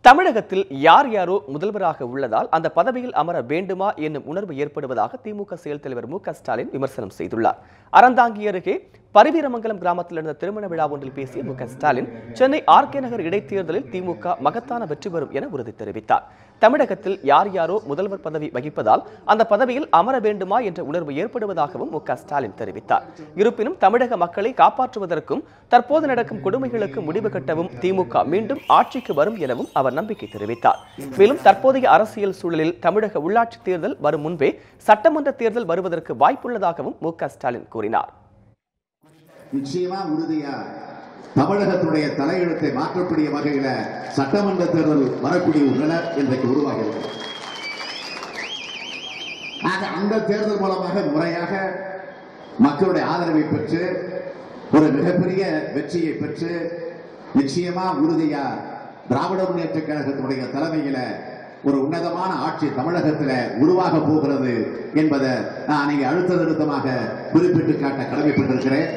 தமிழகத்தில் யார் யாரோ முதல்வராக உள்ளதால் அந்த பதவியில் அமர வேண்டுமா என்னும் உணர்வு ஏற்படுவதாக திமுக செயல் தலைவர் மு.க.ஸ்டாலின் விமர்சனம் செய்துள்ளார். அறந்தாங்கி அருகே பரிவீரமங்கலம் கிராமத்தில் நடந்த திருமண விழா ஒன்றில் பேசிய மு.க.ஸ்டாலின் சென்னை ஆர்.கே. நகர் இடைத்தேர்தலில் திமுக மகத்தான வெற்றி பெறும் என உறுதி தெரிவித்தார். தமிழகத்தில் யார் யாரோ முதல்வர் பதவி வகிப்பதால் அந்த பதவியில் அமர வேண்டுமா என்ற உணர்வு ஏற்படுவதாகவும் மு.க.ஸ்டாலின் தெரிவித்தார். இருப்பினும் தமிழக மக்களை காப்பாற்றுவதற்கும் தற்போது நடக்கும் கொடுமைகளுக்கு முடிவு கட்டவும் திமுக மீண்டும் ஆட்சிக்கு வரும் எனவும் அவர் நம்பிக்கை தெரிவித்தார். மேலும் தற்போதைய அரசியல் சூழலில் தமிழக உள்ளாட்சி தேர்தல் வரும் முன்பே சட்டமன்ற தேர்தல் வருவதற்கு வாய்ப்புள்ளதாகவும் மு.க.ஸ்டாலின் கூறினார். நிச்சயமா உறுதியா தமிழகத்துடைய தலையெழுத்தை மாற்றக்கூடிய வகையில சட்டமன்ற தேர்தல் வரக்கூடிய ஒரு நிலை இன்றைக்கு உருவாகிறது. அந்த தேர்தல் மூலமாக முறையாக மக்களுடைய ஆதரவை பெற்று ஒரு மிகப்பெரிய வெற்றியை பெற்று நிச்சயமா உறுதியா திராவிட முன்னேற்ற கழகத்துடைய தலைமையில ஒரு உன்னதமான ஆட்சி தமிழகத்தில் உருவாக போகிறது என்பதை நான் இங்கே அழுத்த நிறுத்தமாக குறிப்பிட்டு காட்ட கடமைப்பட்டிருக்கிறேன்.